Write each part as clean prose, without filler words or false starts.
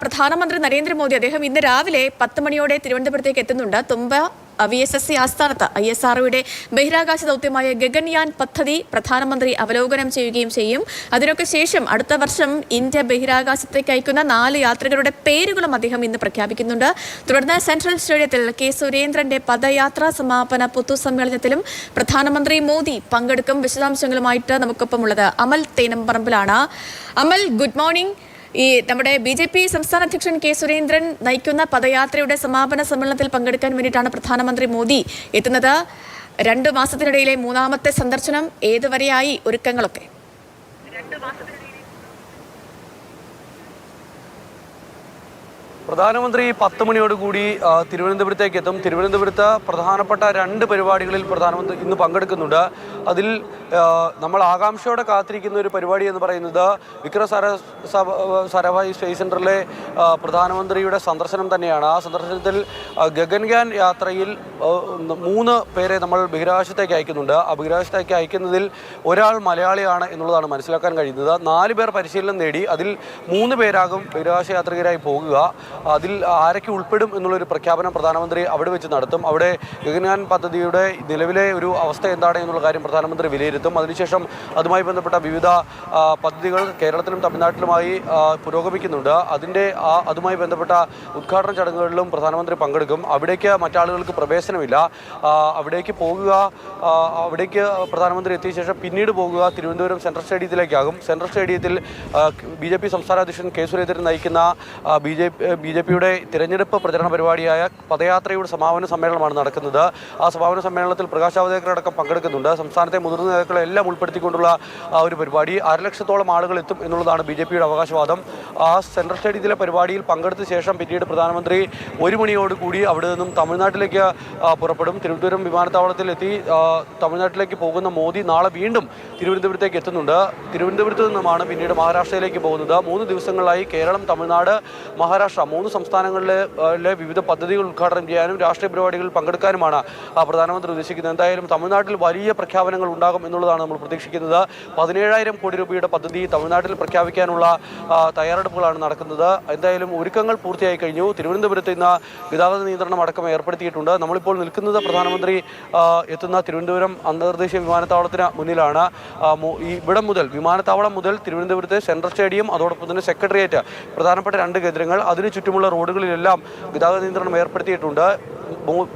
പ്രധാനമന്ത്രി നരേന്ദ്രമോദി അദ്ദേഹം ഇന്ന് രാവിലെ 10 മണിയോടെ തിരുവനന്തപുരത്തേക്ക് എത്തുന്നുണ്ട്. തുമ്പ VSSC ആസ്ഥാനത്ത് ISROയുടെ ബഹിരാകാശ ദൗത്യമായ ഗഗൻയാൻ പദ്ധതി പ്രധാനമന്ത്രി അവലോകനം ചെയ്യുകയും ചെയ്യും. അതിനൊക്കെ ശേഷം അടുത്ത വർഷം ഇന്ത്യ ബഹിരാകാശത്തേക്ക് അയക്കുന്ന 4 യാത്രികരുടെ പേരുകളും അദ്ദേഹം ഇന്ന് പ്രഖ്യാപിക്കുന്നുണ്ട്. തുടർന്ന് സെൻട്രൽ സ്റ്റേഡിയത്തിൽ കെ സുരേന്ദ്രന്റെ പദയാത്രാ സമാപന പൊതുസമ്മേളനത്തിലും പ്രധാനമന്ത്രി മോദി പങ്കെടുക്കും. വിശദാംശങ്ങളുമായിട്ട് നമുക്കൊപ്പമുള്ളത് അമൽ തേനംപറമ്പിലാണ്. അമൽ, ഗുഡ് മോർണിംഗ്. നമ്മുടെ BJP സംസ്ഥാന അധ്യക്ഷൻ കെ സുരേന്ദ്രൻ നയിക്കുന്ന പദയാത്രയുടെ സമാപന സമ്മേളനത്തിൽ പങ്കെടുക്കാൻ വേണ്ടിയിട്ടാണ് പ്രധാനമന്ത്രി മോദി എത്തുന്നത്. 2 മാസത്തിനിടയിലെ 3ാമത്തെ സന്ദർശനം. ഏതുവരെയായി ഒരുക്കങ്ങളൊക്കെ? പ്രധാനമന്ത്രി 10 മണിയോടുകൂടി തിരുവനന്തപുരത്തേക്ക് എത്തും. തിരുവനന്തപുരത്ത് പ്രധാനപ്പെട്ട 2 പരിപാടികളിൽ പ്രധാനമന്ത്രി ഇന്ന് പങ്കെടുക്കുന്നുണ്ട്. അതിൽ നമ്മൾ ആകാംക്ഷയോടെ കാത്തിരിക്കുന്ന ഒരു പരിപാടി എന്ന് പറയുന്നത് വിക്രം സാരാഭായ് സ്പേസ് സെൻ്ററിലെ പ്രധാനമന്ത്രിയുടെ സന്ദർശനം തന്നെയാണ്. ആ സന്ദർശനത്തിൽ ഗഗൻയാൻ യാത്രയിൽ 3 പേരെ നമ്മൾ ബഹിരാകാശത്തേക്ക് അയക്കുന്നുണ്ട്. ആ ബഹിരാകാശത്തേക്ക് അയക്കുന്നതിൽ ഒരാൾ മലയാളിയാണ് എന്നുള്ളതാണ് മനസ്സിലാക്കാൻ കഴിയുന്നത്. 4 പേർ പരിശീലനം നേടി. അതിൽ 3 പേരാകും ബഹിരാകാശ യാത്രികരായി പോകുക. അതിൽ ആരൊക്കെ ഉൾപ്പെടും എന്നുള്ളൊരു പ്രഖ്യാപനം പ്രധാനമന്ത്രി അവിടെ വെച്ച് നടത്തും. അവിടെ ഗഗൻയാൻ പദ്ധതിയുടെ നിലവിലെ ഒരു അവസ്ഥ എന്താണ് എന്നുള്ള കാര്യം പ്രധാനമന്ത്രി വിലയിരുത്തും. അതിനുശേഷം അതുമായി ബന്ധപ്പെട്ട വിവിധ പദ്ധതികൾ കേരളത്തിലും തമിഴ്നാട്ടിലുമായി പുരോഗമിക്കുന്നുണ്ട്. അതുമായി ബന്ധപ്പെട്ട ഉദ്ഘാടന ചടങ്ങുകളിലും പ്രധാനമന്ത്രി പങ്കെടുക്കും. അവിടേക്ക് മറ്റാളുകൾക്ക് പ്രവേശനമില്ല. അവിടേക്ക് പ്രധാനമന്ത്രി എത്തിയ ശേഷം പിന്നീട് പോകുക തിരുവനന്തപുരം സെൻട്രൽ സ്റ്റേഡിയത്തിലേക്കാകും. സെൻട്രൽ സ്റ്റേഡിയത്തിൽ BJP സംസ്ഥാന അധ്യക്ഷൻ കെ സുരേന്ദ്രൻ നയിക്കുന്ന BJPയുടെ തിരഞ്ഞെടുപ്പ് പ്രചരണ പരിപാടിയായ പദയാത്രയുടെ സമാപന സമ്മേളനമാണ് നടക്കുന്നത്. ആ സമാപന സമ്മേളനത്തിൽ പ്രകാശ് ജാവ്ദേക്കർ അടക്കം പങ്കെടുക്കുന്നുണ്ട്. സംസ്ഥാനത്തെ മുതിർന്ന നേതാക്കളെ എല്ലാം ഉൾപ്പെടുത്തിക്കൊണ്ടുള്ള ഒരു പരിപാടി. 1,00,000-ഓളം ആളുകൾ എത്തും എന്നുള്ളതാണ് BJPയുടെ അവകാശവാദം. ആ സെൻട്രൽ സ്റ്റേഡിയത്തിലെ പരിപാടിയിൽ പങ്കെടുത്ത ശേഷം പിന്നീട് പ്രധാനമന്ത്രി 1 മണിയോടുകൂടി അവിടെ നിന്നും തമിഴ്നാട്ടിലേക്ക് പുറപ്പെടും. തിരുവനന്തപുരം വിമാനത്താവളത്തിലെത്തി തമിഴ്നാട്ടിലേക്ക് പോകുന്ന മോദി നാളെ വീണ്ടും തിരുവനന്തപുരത്തേക്ക് എത്തുന്നുണ്ട്. തിരുവനന്തപുരത്ത് നിന്നുമാണ് പിന്നീട് മഹാരാഷ്ട്രയിലേക്ക് പോകുന്നത്. 3 ദിവസങ്ങളിലായി കേരളം, തമിഴ്നാട്, മഹാരാഷ്ട്ര 3 സംസ്ഥാനങ്ങളിലെ വിവിധ പദ്ധതികൾ ഉദ്ഘാടനം ചെയ്യാനും രാഷ്ട്രീയ പരിപാടികളിൽ പങ്കെടുക്കാനുമാണ് പ്രധാനമന്ത്രി ഉദ്ദേശിക്കുന്നത്. എന്തായാലും തമിഴ്നാട്ടിൽ വലിയ പ്രഖ്യാപനങ്ങൾ ഉണ്ടാകും എന്നുള്ളതാണ് നമ്മൾ പ്രതീക്ഷിക്കുന്നത്. 17,000 കോടി രൂപയുടെ പദ്ധതി തമിഴ്നാട്ടിൽ പ്രഖ്യാപിക്കാനുള്ള തയ്യാറെടുപ്പുകളാണ് നടക്കുന്നത്. എന്തായാലും ഒരുക്കങ്ങൾ പൂർത്തിയായി കഴിഞ്ഞു. തിരുവനന്തപുരത്ത് ഇന്ന് ഗതാഗത നിയന്ത്രണം അടക്കം ഏർപ്പെടുത്തിയിട്ടുണ്ട്. നമ്മളിപ്പോൾ നിൽക്കുന്നത് പ്രധാനമന്ത്രി എത്തുന്ന തിരുവനന്തപുരം അന്തർദേശീയ വിമാനത്താവളത്തിന് മുന്നിലാണ്. ഇവിടം മുതൽ വിമാനത്താവളം മുതൽ തിരുവനന്തപുരത്തെ സെൻട്രൽ സ്റ്റേഡിയം, അതോടൊപ്പം തന്നെ സെക്രട്ടേറിയറ്റ്, പ്രധാനപ്പെട്ട 2 കേന്ദ്രങ്ങൾ, അതിനു ചുറ്റുമുള്ള റോഡുകളിലെല്ലാം ഗതാഗത നിയന്ത്രണം ഏർപ്പെടുത്തിയിട്ടുണ്ട്.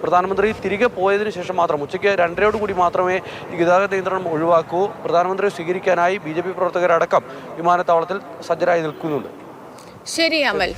പ്രധാനമന്ത്രി തിരികെ പോയതിനു ശേഷം മാത്രം ഉച്ചയ്ക്ക് 2:30 മാത്രമേ ഈ ഗതാഗത നിയന്ത്രണം ഒഴിവാക്കൂ. പ്രധാനമന്ത്രിയെ സ്വീകരിക്കാനായി BJP പ്രവർത്തകരടക്കം വിമാനത്താവളത്തിൽ സജ്ജരായി നിൽക്കുന്നുണ്ട്. ശരി അമൽ.